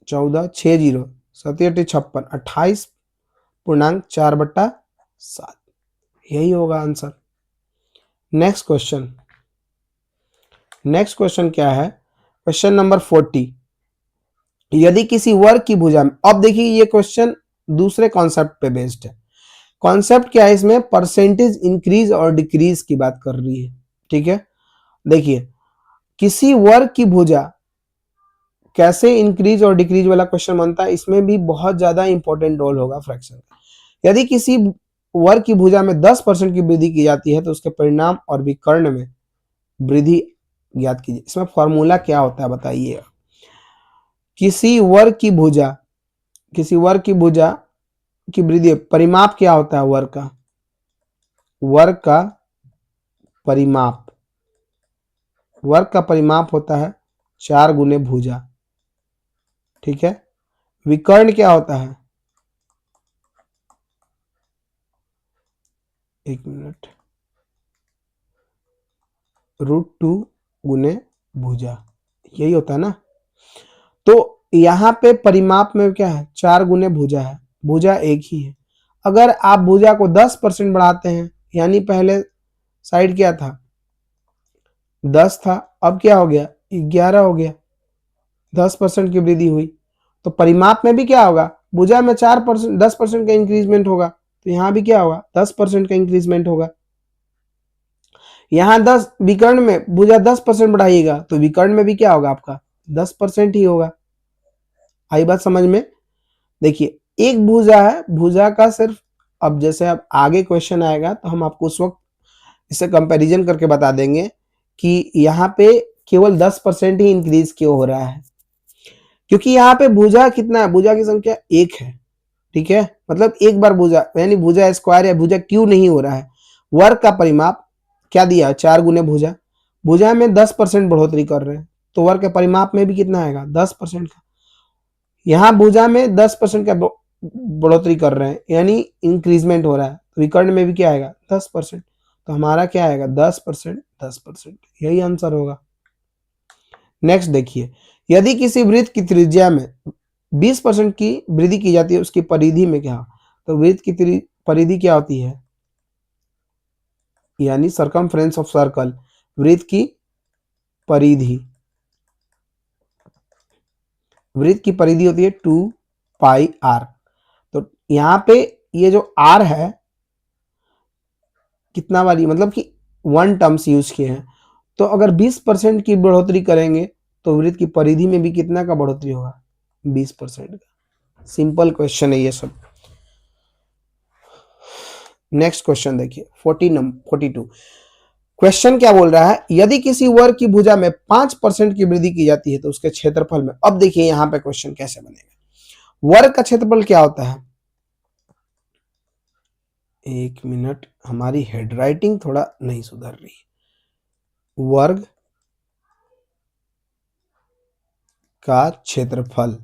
S1: 14, 6 जीरो 7 56, 28.4/7, यही होगा आंसर। नेक्स्ट क्वेश्चन क्या है, क्वेश्चन नंबर 40। यदि किसी वर्ग की भुजा में, अब देखिए ये क्वेश्चन दूसरे कॉन्सेप्ट पे बेस्ड है। कॉन्सेप्ट क्या है इसमें, परसेंटेज इंक्रीज और डिक्रीज की बात कर रही है, ठीक है। देखिए किसी वर्ग की भुजा कैसे इंक्रीज और डिक्रीज वाला क्वेश्चन बनता है, इसमें भी बहुत ज्यादा इंपॉर्टेंट रोल होगा फ्रैक्शन का। यदि किसी वर्ग की भुजा में 10% की वृद्धि की जाती है तो उसके परिणाम और विकर्ण में वृद्धि ज्ञात कीजिए। इसमें फॉर्मूला क्या होता है बताइए। किसी वर्ग की भुजा की वृद्धि, परिमाप क्या होता है वर्ग का? वर्ग का परिमाप, वर्ग का परिमाप होता है 4 गुने भुजा। ठीक है। विकर्ण क्या होता है? 1 मिनट, √2 गुने भुजा, यही होता है ना। तो यहाँ पे परिमाप में क्या है? 4 गुने भुजा है, भुजा एक ही है। अगर आप भुजा को 10% बढ़ाते हैं, यानी पहले साइड क्या था? 10 था, अब क्या हो गया? 11 हो गया, 10% की वृद्धि हुई। तो परिमाप में भी क्या होगा? भुजा में 4%, 10% का इंक्रीजमेंट होगा, तो यहाँ भी क्या होगा? 10% का इंक्रीजमेंट होगा। यहाँ 10, विकर्ण में भुजा 10% बढ़ाइएगा तो विकर्ण में भी क्या होगा आपका? 10% ही होगा। आई बात समझ में? देखिए, एक भुजा है, भुजा का सिर्फ, अब जैसे अब आगे क्वेश्चन आएगा तो हम आपको उस वक्त इससे कंपैरिजन करके बता देंगे कि यहाँ पे केवल 10% ही इंक्रीज क्यों हो रहा है, क्योंकि यहाँ पे भुजा कितना है? भुजा की संख्या 1 है। ठीक है, मतलब एक बार भुजा, यानी भुजा स्क्वायर या भुजा क्यों नहीं हो रहा है। वर्ग का परिमाप क्या दिया? 4 गुने भुजा, भुजा में 10% बढ़ोतरी कर रहे हैं, तो वर्ग के परिमाप में भी कितना आएगा? 10% का। यहाँ भुजा में 10% का बढ़ोतरी कर रहे हैं, यानी इंक्रीजमेंट हो रहा है, तो विकर्ण में भी क्या आएगा? 10%। तो हमारा क्या आएगा? 10%, 10%, यही आंसर होगा। नेक्स्ट देखिए, यदि किसी वृत्त की त्रिज्या में 20% की वृद्धि की जाती है, उसकी परिधि में क्या? तो वृत्त की परिधि क्या होती है? यानी सरकमफ्रेंस ऑफ सर्कल, वृत्त की परिधि, वृत्त की परिधि होती है 2πr। तो यहां पे ये जो r है कितना वाली, मतलब कि 1 टर्म्स यूज किए हैं, तो अगर 20% की बढ़ोतरी करेंगे तो वृत्त की परिधि में भी कितना का बढ़ोतरी होगा? 20% का। सिंपल क्वेश्चन है ये सब। नेक्स्ट क्वेश्चन देखिए 42। क्वेश्चन क्या बोल रहा है? यदि किसी वर्ग की भुजा में 5% की वृद्धि की जाती है तो उसके क्षेत्रफल में, अब देखिए यहां पे क्वेश्चन कैसे बनेगा। वर्ग का क्षेत्रफल क्या होता है? 1 मिनट, हमारी हेडराइटिंग थोड़ा नहीं सुधर रही। वर्ग का क्षेत्रफल,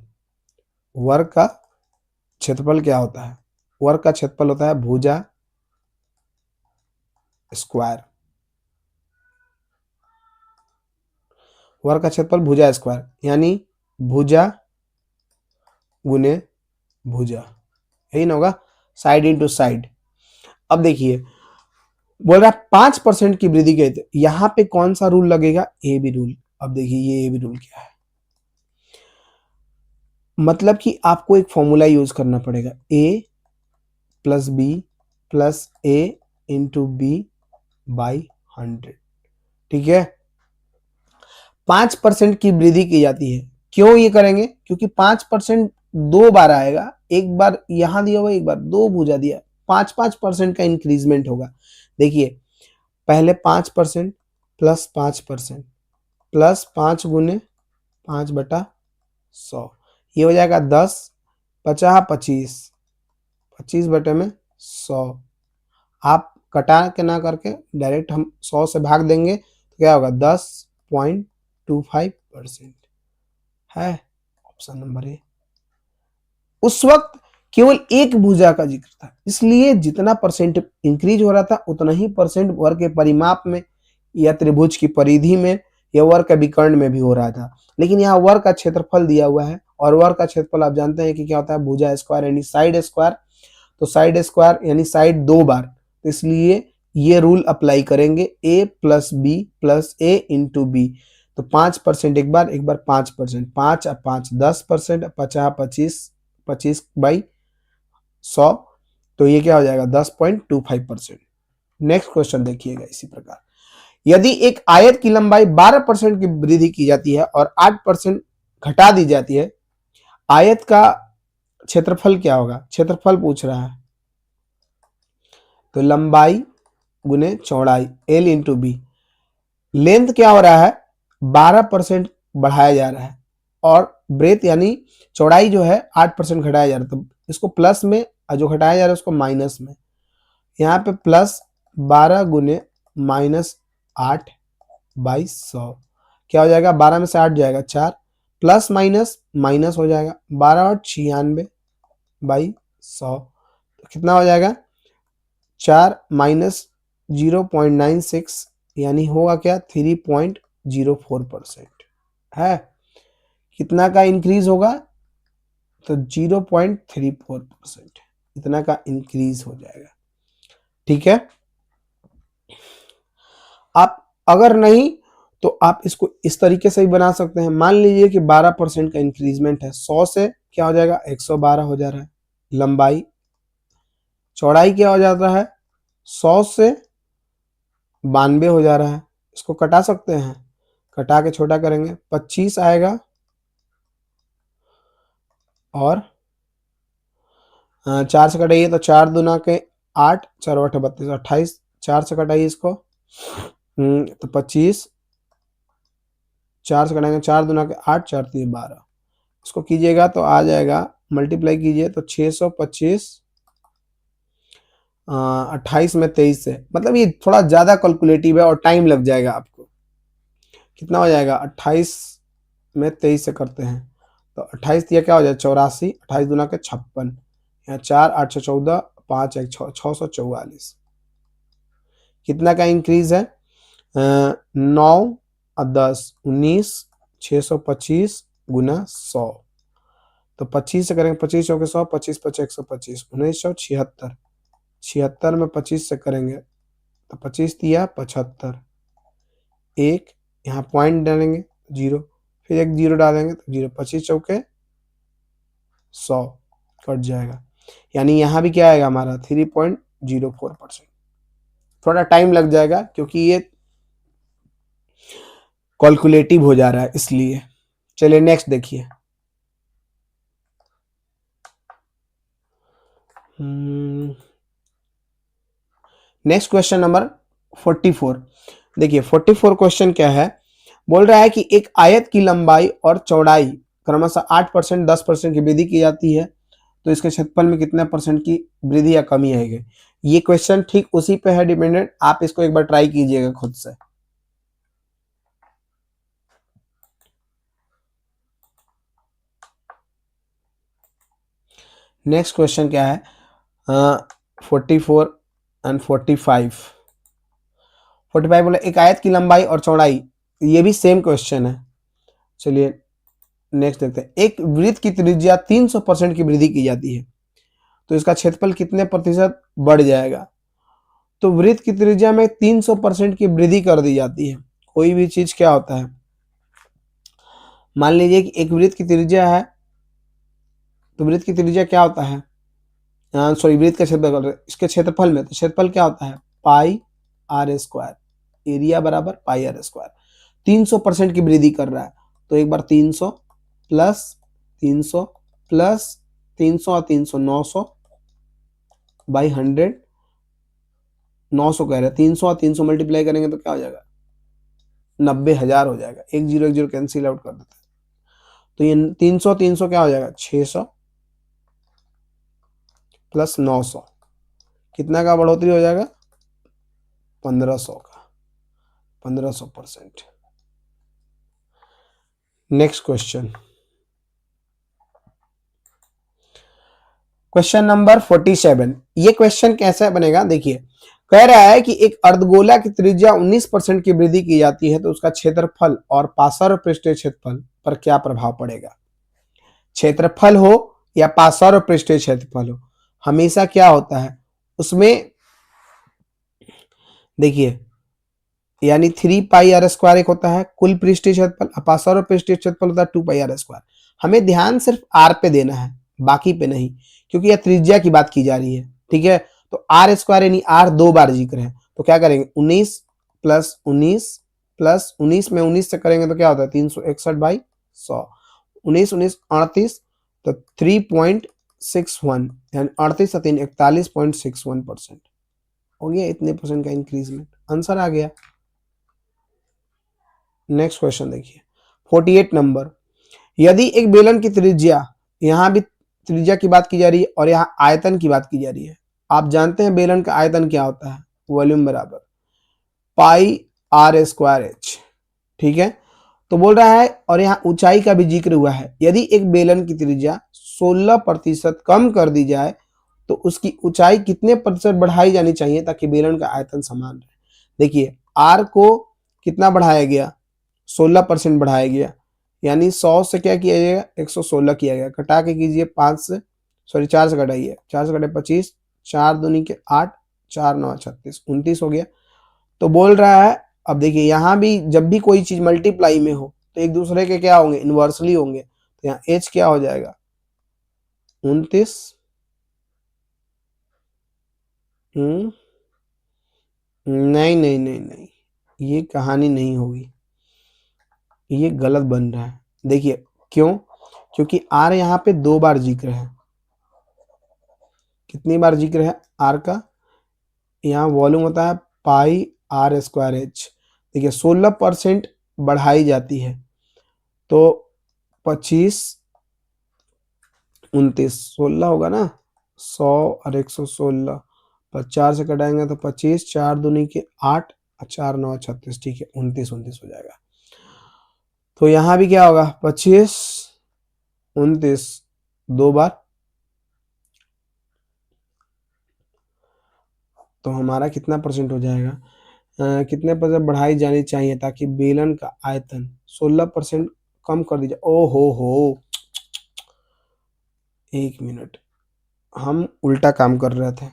S1: वर्ग का क्षेत्रफल क्या होता है? वर्ग का क्षेत्रफल होता है भुजा स्क्वायर, वर्ग का क्षेत्रफल भुजा स्क्वायर, यानी भुजा गुने भुजा, यही ना होगा, साइड इंटू साइड। अब देखिए बोल रहा है 5% की वृद्धि के, यहां पे कौन सा रूल लगेगा? A B rule. अब देखिए ये ए बी रूल क्या है, मतलब कि आपको एक फॉर्मूला यूज करना पड़ेगा, A plus B plus A into B by 100। ठीक है, 5% की वृद्धि की जाती है। क्यों ये करेंगे? क्योंकि 5% 2 बार आएगा, एक बार यहां दिया हुआ, एक बार 2 भुजा दिया, 5% का इंक्रीजमेंट होगा। देखिए पहले 5% प्लस 5% प्लस 5 गुने 5/100, ये हो जाएगा 10, 50, 25, 25/100। आप कटा के ना करके डायरेक्ट हम 100 से भाग देंगे तो क्या होगा? 10.25% है ऑप्शन नंबर ए। उस वक्त केवल एक भुजा का जिक्र था, इसलिए जितना परसेंट इंक्रीज हो रहा था उतना ही परसेंट वर्ग के परिमाप में या त्रिभुज की परिधि में या वर्ग के विकर्ण में भी हो रहा था। लेकिन यहाँ वर्ग का क्षेत्रफल दिया हुआ है, और वर्ग का क्षेत्रफल आप जानते हैं कि क्या होता है? भुजा स्क्वायर यानी साइड स्क्वायर, तो साइड स्क्वायर यानी साइड 2 बार, तो इसलिए ये रूल अप्लाई करेंगे, ए plus B plus A into B. तो 5% एक बार 5%, 5 और 5 10%, 50, 25, 25/100, तो ये क्या हो जाएगा? 10.25%। नेक्स्ट क्वेश्चन देखिएगा इसी प्रकार, यदि एक आयत की लंबाई 12% की वृद्धि की जाती है और 8% घटा दी जाती है, आयत का क्षेत्रफल क्या होगा? क्षेत्रफल पूछ रहा है, तो लंबाई गुने चौड़ाई, एल इंटू बी। लेंथ क्या हो रहा है? 12% बढ़ाया जा रहा है, और ब्रेथ यानी चौड़ाई जो है 8% घटाया जा रहा है, तो इसको प्लस में और जो घटाया जा रहा है उसको माइनस में। यहाँ पे प्लस 12 गुने -8/100 क्या हो जाएगा, 12 में से 8 जाएगा 4, प्लस माइनस माइनस हो जाएगा, 12 और 96/100 तो कितना हो जाएगा 4 माइनस 0.96 यानी होगा क्या 3.04% है। कितना का इंक्रीज होगा तो 0.34% इतना का इंक्रीज हो जाएगा। ठीक है, आप अगर नहीं तो आप इसको इस तरीके से भी बना सकते हैं। मान लीजिए कि 12% का इंक्रीजमेंट है, 100 से क्या हो जाएगा 112 हो जा रहा है लंबाई, चौड़ाई क्या हो जाता है 100 से 92 हो जा रहा है। इसको कटा सकते हैं, कटा के छोटा करेंगे 25 आएगा और 4 से कटाइए तो 4 दूना के 8, 4 8 32 28, 4 से कटाइए इसको तो 25, 4 से कटाएंगे 4 दूना के 8, 4 3 12, इसको कीजिएगा तो आ जाएगा, मल्टीप्लाई कीजिए तो 625 28 में 23 से, मतलब ये थोड़ा ज्यादा कैलकुलेटिव है और टाइम लग जाएगा आपको। कितना हो जाएगा 28 में 23 से करते हैं तो 28 दिया क्या हो जाएगा 84, 28 दूना के 56, यहाँ 4 8 6 14 5 1 6 644। कितना का इंक्रीज है 9 और 10 19, 625 गुना 100 तो 25 से करेंगे 25 चौके 100, 25 5 125, 1976, 76 में 25 से करेंगे तो 25 दिया 75, एक यहाँ पॉइंट डालेंगे 0, फिर एक 0 डालेंगे तो 0, 25 चौके 100 कट जाएगा, यानी यहाँ भी क्या आएगा हमारा 3.04%। थोड़ा टाइम लग जाएगा क्योंकि ये कैलकुलेटिव हो जा रहा है इसलिए। चलिए नेक्स्ट देखिए, नेक्स्ट क्वेश्चन नंबर 44। देखिए 44 क्वेश्चन क्या है, बोल रहा है कि एक आयत की लंबाई और चौड़ाई क्रमशः 8%, 10% की वृद्धि की जाती है तो इसके क्षेत्रफल में कितना परसेंट की वृद्धि या कमी आएगी। ये क्वेश्चन ठीक उसी पे है डिपेंडेंट, आप इसको एक बार ट्राई कीजिएगा खुद से। नेक्स्ट क्वेश्चन क्या है 44 एंड 45। 45 बोला एक आयत की लंबाई और चौड़ाई, ये भी सेम क्वेश्चन है। चलिए नेक्स्ट देखते हैं, एक वृत्त की त्रिज्या 300% की वृद्धि की जाती है तो इसका क्षेत्रफल कितने प्रतिशत बढ़ जाएगा। तो वृत्त की त्रिज्या में 300% की वृद्धि कर दी जाती है। कोई भी चीज क्या होता है, मान लीजिए कि एक वृत्त की त्रिज्या है तो वृत्त की त्रिज्या क्या होता है, सॉरी वृत्त का क्षेत्रफल, इसके क्षेत्रफल में तो क्षेत्रफल क्या होता है पाई आर स्क्वायर, एरिया बराबर पाई आर स्क्वायर। 300% की वृद्धि कर रहा है तो एक बार 300 प्लस 300 प्लस 300 और 300 900 बाई 100, 900 कह रहे हैं, 300 और 300 मल्टीप्लाई करेंगे तो क्या हो जाएगा 90,000 हो जाएगा, एक जीरो कैंसिल आउट कर देते हैं तो ये 300 300 क्या हो जाएगा 600 प्लस 900, कितना का बढ़ोतरी हो जाएगा 1500 का, 1500%। Next question, question number 47। ये क्वेश्चन कैसे बनेगा देखिए, कह रहा है कि एक अर्धगोला की त्रिज्या 19% की वृद्धि की जाती है तो उसका क्षेत्रफल और पार्श्व पृष्ठीय क्षेत्रफल पर क्या प्रभाव पड़ेगा। क्षेत्रफल हो या पार्श्व पृष्ठीय क्षेत्रफल हो, हमेशा क्या होता है उसमें देखिए, यानी 3πr² एक होता है कुल पृष्ठीय क्षेत्रफल, अपार्श्व पृष्ठीय क्षेत्रफल होता है 2πr²। हमें ध्यान सिर्फ r पे देना है बाकी पे नहीं, क्योंकि यह त्रिज्या की बात की जा रही है। ठीक है, तो r² यानी r 2 बार जिक्र है तो क्या करेंगे 19 प्लस 19 प्लस 19 में 19 से करेंगे तो क्या होता है 361/100, 19 19 38 तो 3.61 यानी 38 से 3 41.61% हो गया, इतने परसेंट का इंक्रीजमेंट, आंसर आ गया। नेक्स्ट क्वेश्चन देखिए 48 नंबर, यदि एक बेलन की त्रिज्या, यहां भी त्रिज्या की बात की जा रही है और यहाँ आयतन की बात की जा रही है। आप जानते हैं बेलन का आयतन क्या होता है, वॉल्यूम बराबर पाई आर स्क्वायर एच, ठीक है। तो बोल रहा है और यहाँ ऊंचाई का भी जिक्र हुआ है, यदि एक बेलन की त्रिज्या 16% कम कर दी जाए तो उसकी ऊंचाई कितने प्रतिशत बढ़ाई जानी चाहिए ताकि बेलन का आयतन समान रहे। देखिए आर को कितना बढ़ाया गया, 16% बढ़ाया गया, यानी 100 से क्या किया जाएगा, 116 किया गया। घटा के कीजिए 5 से, सॉरी 4 से घटाइए, 4 से घटे 25, 4 दूनी के 8, 4 9 36, 29 हो गया। तो बोल रहा है, अब देखिए यहाँ भी जब भी कोई चीज मल्टीप्लाई में हो तो एक दूसरे के क्या होंगे, इनवर्सली होंगे। तो यहाँ एच क्या हो जाएगा 29, नहीं नहीं नहीं नहीं, ये कहानी नहीं होगी, ये गलत बन रहा है। देखिए क्यों, क्योंकि आर यहाँ पे 2 बार जिक्र है। कितनी बार जिक्र है आर का, यहाँ वॉल्यूम होता है पाई आर स्क्वायर एच। देखिए 16% बढ़ाई जाती है, तो 25 29 16 होगा ना, 100 और 116, 4 से कटाएंगे तो 25, 4 दूनी के 8, 4 9 36, ठीक है 29 29 हो जाएगा। तो यहाँ भी क्या होगा 25 29 2 बार, तो हमारा कितना परसेंट हो जाएगा, कितने परसेंट बढ़ाई जानी चाहिए ताकि बेलन का आयतन 16% कम कर दीजिए। ओ हो, 1 मिनट, हम उल्टा काम कर रहे थे।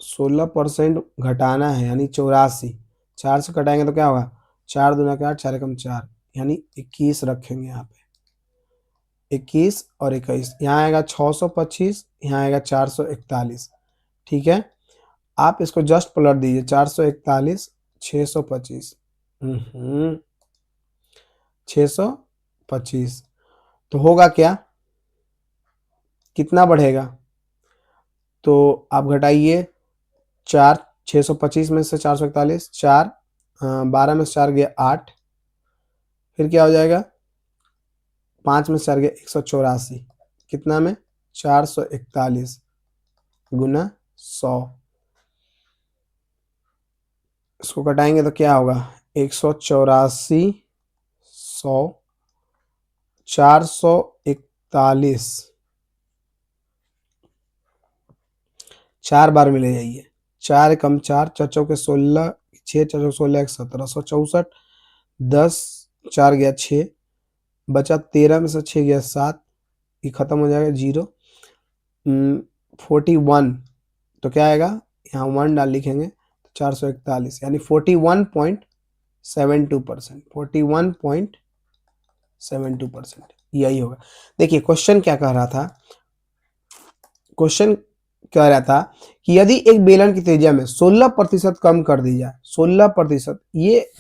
S1: 16% घटाना है यानी 84, 4 से घटाएंगे तो क्या होगा, 4 दूना के 8, 4 एकम 4, यानी 21 रखेंगे यहाँ पे, 21 और 21, यहाँ आएगा 625, यहाँ आएगा 441, ठीक है। आप इसको जस्ट पलट दीजिए, 441 625, 625, तो होगा क्या, कितना बढ़ेगा, तो आप घटाइए 4, 625 में से 441, 4 12 में से 4 गया 8, फिर क्या हो जाएगा 5 में से 4 गया 184, कितना में 441 गुना 100, इसको घटाएंगे तो क्या होगा 184 100 441, 4 बार में ले जाइए, 4 कम 4, 4 चौके 16, 6 4 16 1764, 10 4 गया 6, बचा 13 में से 6 गया 7, ये खत्म हो जाएगा 0, 41, तो क्या आएगा, यहाँ 1 डाल लिखेंगे तो 441, यानी 41.72%, 41.72%, यही होगा। देखिए क्वेश्चन क्या कह रहा था, क्वेश्चन कह रहा था कि यदि एक बेलन की त्रिज्या में 16% कम कर दी जाए, 16%, ये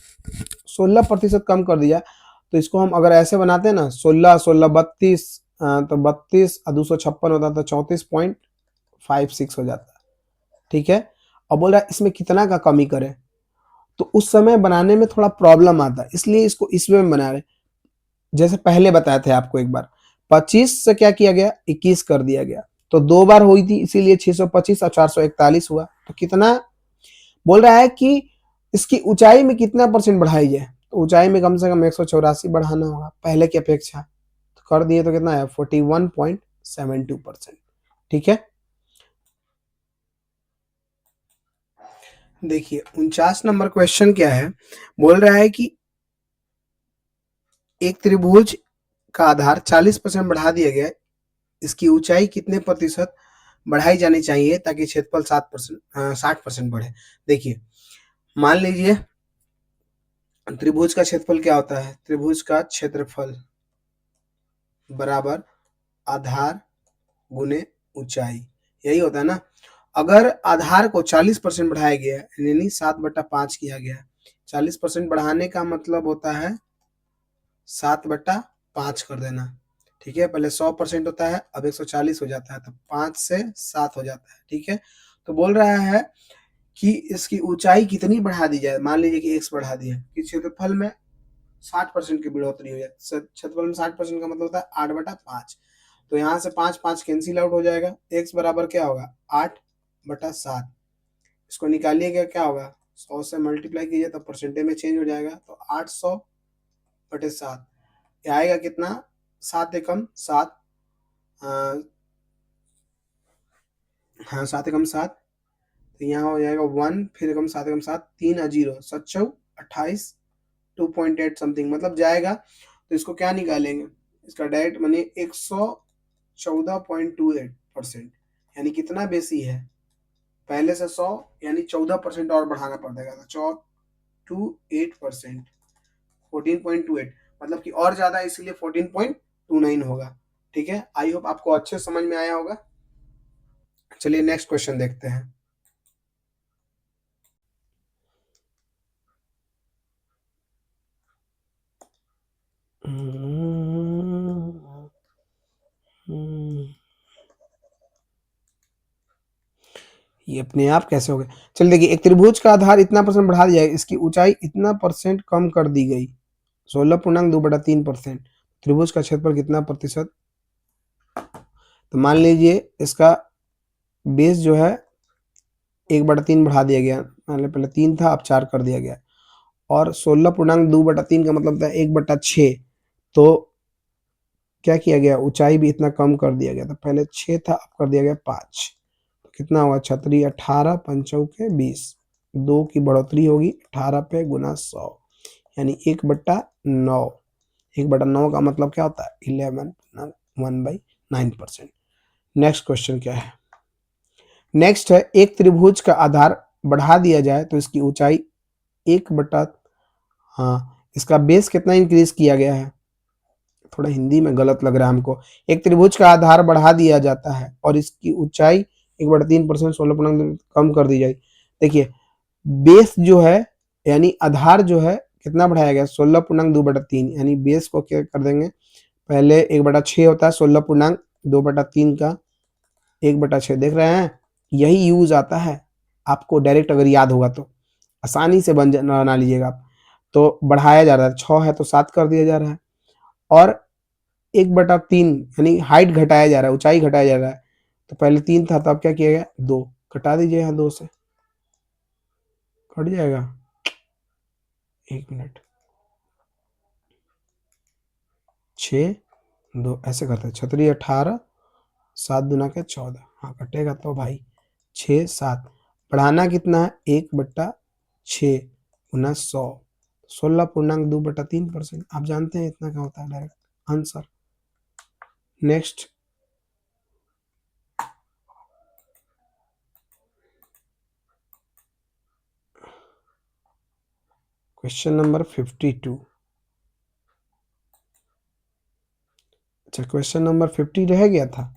S1: 16% कम कर दिया, तो इसको हम अगर ऐसे बनाते हैं ना, 16 16 32, तो 32 और 256 होता तो 34.56 हो जाता, ठीक है। अब बोल रहा है इसमें कितना का कमी करें, तो उस समय बनाने में थोड़ा प्रॉब्लम आता है, इसलिए इसको इसमें में बना रहे। जैसे पहले बताए थे आपको एक बार, 25 से क्या किया गया 21 कर दिया गया, तो 2 बार हुई थी इसीलिए 625 और 441 हुआ, तो कितना बोल रहा है कि इसकी ऊंचाई में कितना परसेंट बढ़ाई जाए, तो ऊंचाई में कम से कम 184 बढ़ाना होगा पहले की अपेक्षा, तो कर दिए तो कितना है 41.72%, ठीक है। देखिए 49 नंबर क्वेश्चन क्या है, बोल रहा है कि एक त्रिभुज का आधार 40% बढ़ा दिया गया है, इसकी ऊंचाई कितने प्रतिशत बढ़ाई जानी चाहिए ताकि क्षेत्रफल 60% बढ़े। देखिए मान लीजिए त्रिभुज का क्षेत्रफल क्या होता है, त्रिभुज का क्षेत्रफल बराबर आधार गुने ऊंचाई, यही होता है ना। अगर आधार को 40% बढ़ाया गया है यानी 7/5 किया गया है, 40% बढ़ाने का मतलब होता है 7/5 कर देना, ठीक है। पहले 100% होता है, अब 140 हो जाता है, तो 5 से 7 हो जाता है, ठीक है। तो बोल रहा है कि इसकी ऊंचाई कितनी बढ़ा दी जाए, मान लीजिए कि x बढ़ा दिया कि क्षेत्रफल में 60% की बढ़ोतरी हो जाए, क्षेत्रफल में 60% का मतलब होता है 8/5, तो यहाँ से 5 5 कैंसिल आउट हो जाएगा। x बराबर क्या होगा 8/7। इसको निकालिएगा क्या होगा 100 से मल्टीप्लाई कीजिए तो परसेंटेज में चेंज हो जाएगा। तो 800/7 ये आएगा कितना 7 एकम 7 हाँ 7 एकम 7। तो यहाँ हो जाएगा 1 फिर एकम 7 एकम 7 3 0 7 चौ 28 2.8 समथिंग मतलब जाएगा। तो इसको क्या निकालेंगे इसका डायरेक्ट माने 114.28% यानी कितना बेसी है पहले से 100 यानी 14% और बढ़ाना पड़ेगा। तो 28% 14.28 मतलब कि और ज्यादा इसलिए 14.29 होगा। ठीक है आई होप आपको अच्छे समझ में आया होगा। चलिए नेक्स्ट क्वेश्चन देखते हैं। ये अपने आप कैसे हो गए। चलिए देखिए एक त्रिभुज का आधार इतना परसेंट बढ़ा दिया गया इसकी ऊंचाई इतना परसेंट कम कर दी गई 16.2/3%। त्रिभुज का क्षेत्रफल कितना प्रतिशत। तो मान लीजिए इसका बेस जो है 1/3 बढ़ा दिया गया मान लो पहले 3 था अब 4 कर दिया गया और 16.2/3 का मतलब था 1/6। तो क्या किया गया ऊंचाई भी इतना कम कर दिया गया था पहले 6 था अब कर दिया गया 5। तो कितना होगा 36 18 पंचौके 20 2 की बढ़ोतरी होगी 18 पे गुना 100 यानी 1/9। 1/9 का मतलब क्या होता है 11.1/9%। नेक्स्ट क्वेश्चन क्या है। नेक्स्ट है एक त्रिभुज का आधार बढ़ा दिया जाए तो इसकी ऊंचाई 1 हाँ इसका बेस कितना इंक्रीज किया गया है। थोड़ा हिंदी में गलत लग रहा है हमको। एक त्रिभुज का आधार बढ़ा दिया जाता है और इसकी ऊंचाई 1/3% 16 कम कर दी जाए। देखिए बेस जो है यानी आधार जो है कितना बढ़ाया गया 16.2/3 यानी बेस को क्या कर देंगे पहले 1/6 होता है 16.2/3 का 1/6 देख रहे हैं। यही यूज आता है आपको डायरेक्ट अगर याद होगा तो आसानी से बना लीजिएगा आप। तो बढ़ाया जा रहा है 6 है तो 7 कर दिया जा रहा है और 1/3 यानी हाइट घटाया जा रहा है ऊंचाई घटाया जा रहा है। तो पहले 3 था तो अब क्या किया गया 2 घटा दीजिए यहाँ 2 से कट जाएगा 1 मिनट 6 2 ऐसे करते हैं 36 18 7 दूना के 14 हाँ कटेगा तो भाई 6 7 बढ़ाना कितना है 1/6 गुना 100 16.2/3%। आप जानते हैं इतना क्या होता है direct answer. Next question number 52। अच्छा क्वेश्चन नंबर 50 रह गया था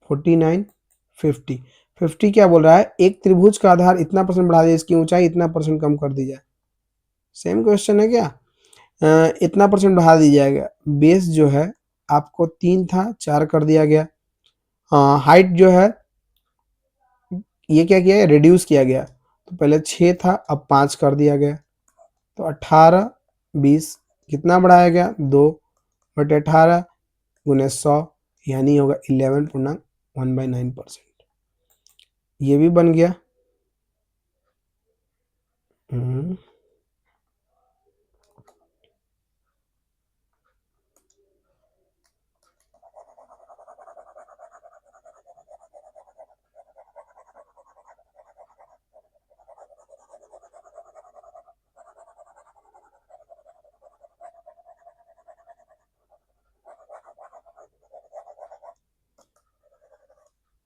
S1: 49 50 50 क्या बोल रहा है एक त्रिभुज का आधार इतना परसेंट बढ़ा दिया इसकी ऊंचाई इतना परसेंट कम कर दी जाए। सेम क्वेश्चन है क्या इतना परसेंट बढ़ा दी जाएगा बेस जो है आपको 3 था 4 कर दिया गया। हाइट जो है ये क्या किया गया रिड्यूस किया गया तो पहले 6 था अब 5 कर दिया गया। तो 18 20 कितना बढ़ाया गया 2/18 गुने 100 यानी होगा 11.1/9%। ये भी बन गया।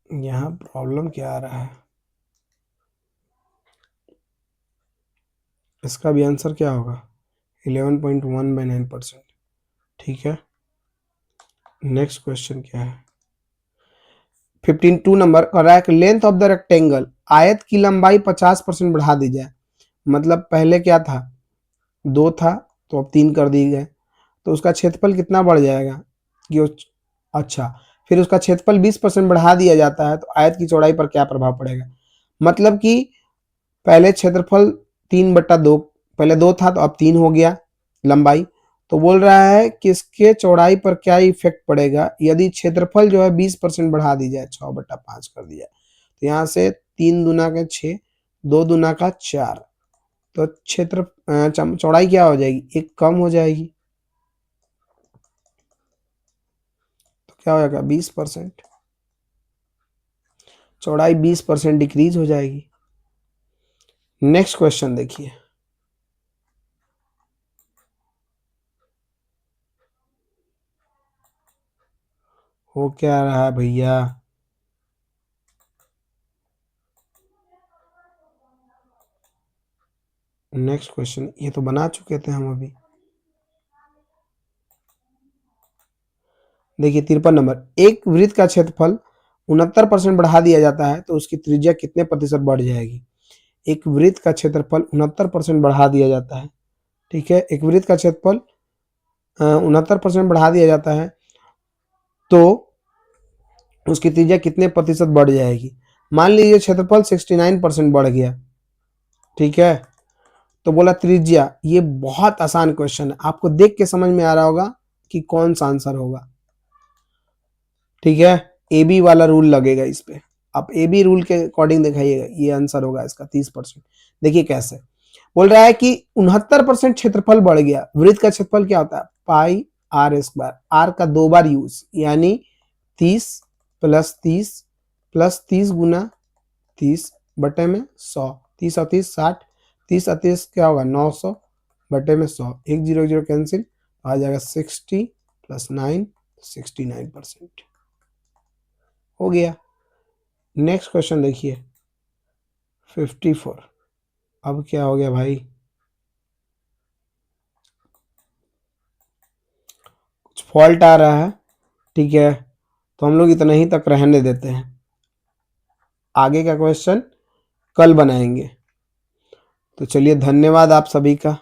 S1: यहाँ प्रॉब्लम क्या आ रहा है इसका भी आंसर क्या होगा 11.1/9%। ठीक है नेक्स्ट क्वेश्चन क्या है 52 नंबर कर रहा है कि लेंथ ऑफ द रेक्टेंगल आयत की लंबाई 50% बढ़ा दी जाए। मतलब पहले क्या था 2 था तो अब 3 कर दी गए तो उसका क्षेत्रफल कितना बढ़ जाएगा कि अच्छा फिर उसका क्षेत्रफल 20% बढ़ा दिया जाता है तो आयत की चौड़ाई पर क्या प्रभाव पड़ेगा। मतलब कि पहले क्षेत्रफल 3/2 पहले 2 था तो अब 3 हो गया लंबाई तो बोल रहा है कि इसके चौड़ाई पर क्या इफेक्ट पड़ेगा यदि क्षेत्रफल जो है 20% बढ़ा दी जाए, 6/5 कर दिया। तो यहाँ से 3 दूना का 6, 2 दूना का 4, तो चौड़ाई क्या हो जाएगी, एक कम हो जाएगी। तो क्या हो जाएगा 20%, चौड़ाई 20% डिक्रीज हो जाएगी। नेक्स्ट क्वेश्चन देखिए, हो क्या रहा है भैया। नेक्स्ट क्वेश्चन, ये तो बना चुके थे हम अभी। देखिए 53 नंबर, एक वृत्त का क्षेत्रफल 69% बढ़ा दिया जाता है तो उसकी त्रिज्या कितने प्रतिशत बढ़ जाएगी। एक वृत्त का क्षेत्रफल 69% बढ़ा दिया जाता है, ठीक है, एक वृत्त का क्षेत्रफल 69% बढ़ा दिया जाता है तो उसकी त्रिज्या कितने प्रतिशत बढ़ जाएगी। मान लीजिए क्षेत्रफल 69% बढ़ गया, ठीक है, तो बोला त्रिज्या। ये बहुत आसान क्वेश्चन है, आपको देख के समझ में आ रहा होगा कि कौन सा आंसर होगा, ठीक है। ए बी वाला रूल लगेगा इस पे, आप ए बी रूल के अकॉर्डिंग दिखाइएगा, ये आंसर होगा इसका 30%। देखिए कैसे बोल रहा है कि 69% क्षेत्रफल बढ़ गया। वृत्त का क्षेत्रफल क्या होता है, पाई आर स्क्वायर, आर का 2 बार यूज, यानी 30 प्लस 30 प्लस 30 गुना 30 बटे में 100, 30 और 30 60, 30 और 30 क्या होगा 900 बटे में 100, 1 0 0 कैंसिल, आ जाएगा 60 प्लस 9, 69% हो गया। नेक्स्ट क्वेश्चन देखिए 54। अब क्या हो गया भाई, कुछ फॉल्ट आ रहा है, ठीक है, तो हम लोग इतना ही तक रहने देते हैं, आगे का क्वेश्चन कल बनाएंगे। तो चलिए धन्यवाद आप सभी का।